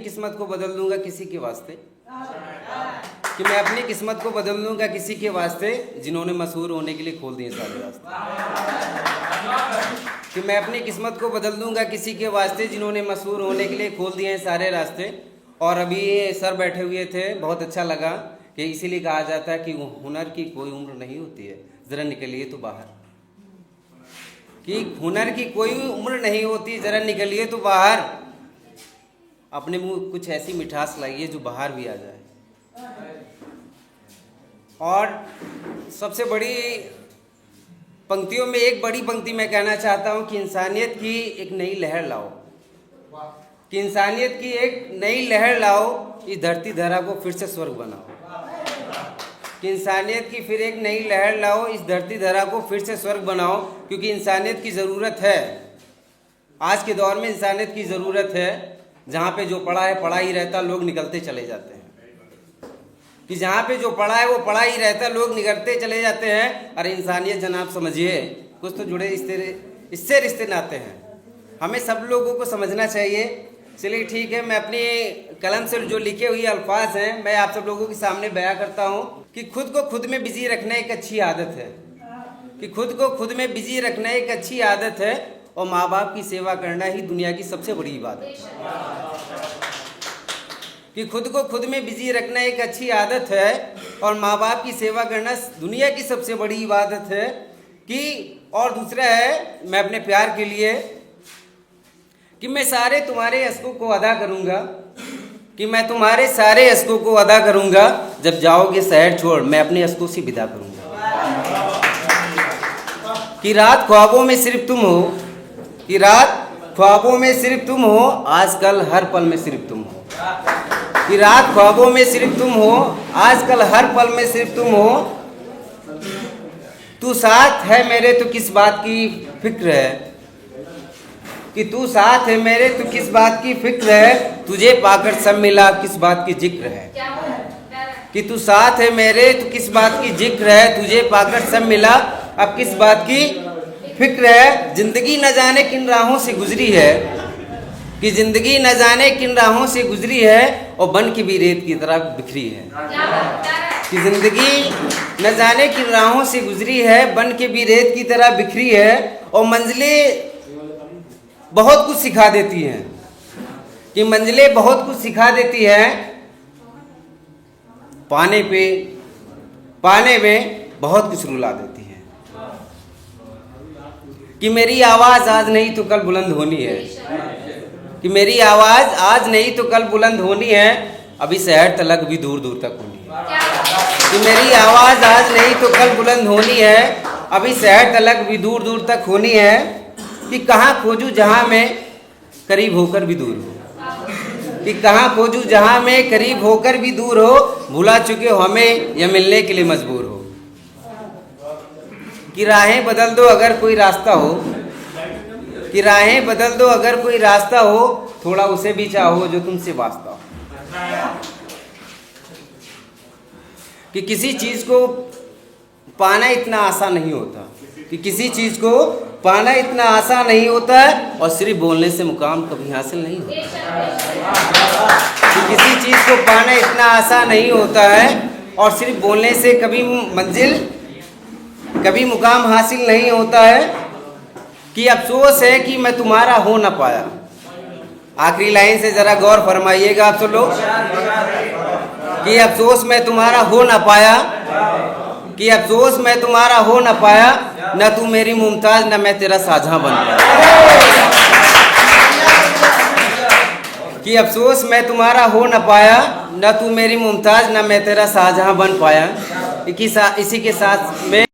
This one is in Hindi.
किस्मत को बदल दूंगा किसी के वास्ते, कि मैं अपनी किस्मत को बदल दूंगा किसी के वास्ते जिन्होंने मशहूर होने के लिए खोल दिए सारे रास्ते। कि मैं अपनी किस्मत को बदल दूंगा किसी के वास्ते जिन्होंने मशहूर होने के लिए खोल दिए हैं सारे रास्ते। और अभी सर बैठे हुए थे, बहुत अच्छा लगा कि इसीलिए कहा जाता है कि हुनर की कोई उम्र नहीं होती है, ज़रा निकलिए तो बाहर। कि हुनर की कोई उम्र नहीं होती, ज़रा निकलिए तो बाहर। अपने मुंह कुछ ऐसी मिठास लाइए जो बाहर भी आ जाए। और सबसे बड़ी पंक्तियों में एक बड़ी पंक्ति मैं कहना चाहता हूं कि इंसानियत की एक नई लहर लाओ, कि इंसानियत की एक नई लहर लाओ, इस धरती धरा को फिर से स्वर्ग बनाओ। कि इंसानियत की फिर एक नई लहर लाओ, इस धरती धरा को फिर से स्वर्ग बनाओ, क्योंकि इंसानियत की ज़रूरत है। आज के दौर में इंसानियत की ज़रूरत है। जहाँ पे जो पढ़ा है पढ़ा ही रहता, लोग निकलते चले जाते हैं। कि जहाँ पे जो पढ़ा है वो पढ़ा ही रहता, लोग निकलते चले जाते हैं। अरे इंसानियत जनाब समझिए, कुछ तो जुड़े इससे रिश्ते नाते हैं। हमें सब लोगों को समझना चाहिए। चलिए ठीक है, मैं अपनी कलम से जो लिखे हुए अल्फाज हैं मैं आप सब लोगों के सामने बयां करता हूँ। कि खुद को खुद में बिजी रखना एक अच्छी आदत है, कि खुद को खुद में बिजी रखना एक अच्छी आदत है, और माँ बाप की सेवा करना ही दुनिया की सबसे बड़ी इबादत है। कि खुद को खुद में बिजी रखना एक अच्छी आदत है, और माँ बाप की सेवा करना दुनिया की सबसे बड़ी इबादत है। कि और दूसरा है, मैं अपने प्यार के लिए कि मैं सारे तुम्हारे अश्कों को अदा करूँगा, कि मैं तुम्हारे सारे अश्कों को अदा करूँगा, जब जाओगे शहर छोड़ मैं अपने अश्कों से विदा करूँगा। कि रात ख्वाबों में सिर्फ तुम हो, कि रात ख्वाबों में सिर्फ तुम हो, आजकल हर पल में सिर्फ तुम हो। कि रात ख्वाबों में सिर्फ तुम हो, आजकल हर पल में सिर्फ तुम हो। तू साथ है मेरे तो किस बात की फिक्र है, कि तू साथ है मेरे तो किस बात की फिक्र है, तुझे पाकर सब मिला किस बात की जिक्र है। कि तू साथ है मेरे तो किस बात की जिक्र है, तुझे पाकर सब मिला अब किस बात की फिक्र है। जिंदगी न जाने किन राहों से गुजरी है, कि जिंदगी न जाने किन राहों से गुजरी है, और बन के भी रेत की तरह बिखरी है। कि जिंदगी न जाने किन राहों से गुजरी है, बन के भी रेत की तरह बिखरी है, और मंजिलें बहुत कुछ सिखा देती हैं। कि मंजिलें बहुत कुछ सिखा देती हैं, पाने में बहुत कुछ रुला देती हैं। कि मेरी आवाज़ आज नहीं तो कल बुलंद होनी है, कि मेरी आवाज़ आज नहीं तो कल बुलंद होनी है, अभी शहर तलक भी दूर दूर तक होनी है। कि मेरी आवाज़ आज नहीं तो कल बुलंद होनी है, अभी शहर तलक भी दूर दूर तक होनी है। कि कहाँ खोजूं जहाँ मैं करीब होकर भी दूर हो, कि कहाँ खोजूं जहाँ मैं करीब होकर भी दूर हो, भुला चुके हो हमें या मिलने के लिए मजबूर हो। कि राहें बदल दो अगर कोई रास्ता हो, कि राहें बदल दो अगर कोई रास्ता हो, थोड़ा उसे भी चाहो जो तुमसे वास्ता हो। कि किसी चीज़ को पाना इतना आसान नहीं होता, कि किसी चीज़ को पाना इतना आसान नहीं होता है, और सिर्फ बोलने से मुकाम कभी हासिल नहीं होता। कि किसी चीज़ को पाना इतना आसान नहीं होता है, और सिर्फ बोलने से कभी मंजिल कभी मुकाम हासिल नहीं होता है। कि अफसोस है कि मैं तुम्हारा हो ना पाया। आखिरी लाइन से ज़रा गौर फरमाइएगा आप सब लोग। कि अफसोस मैं तुम्हारा हो ना पाया, कि अफसोस मैं तुम्हारा हो ना पाया, न तू मेरी मुमताज न मैं तेरा शाहजहां बन पाया। कि अफसोस मैं तुम्हारा हो ना पाया, न तू मेरी मुमताज न मैं तेरा शाहजहां बन पाया। इसी के साथ में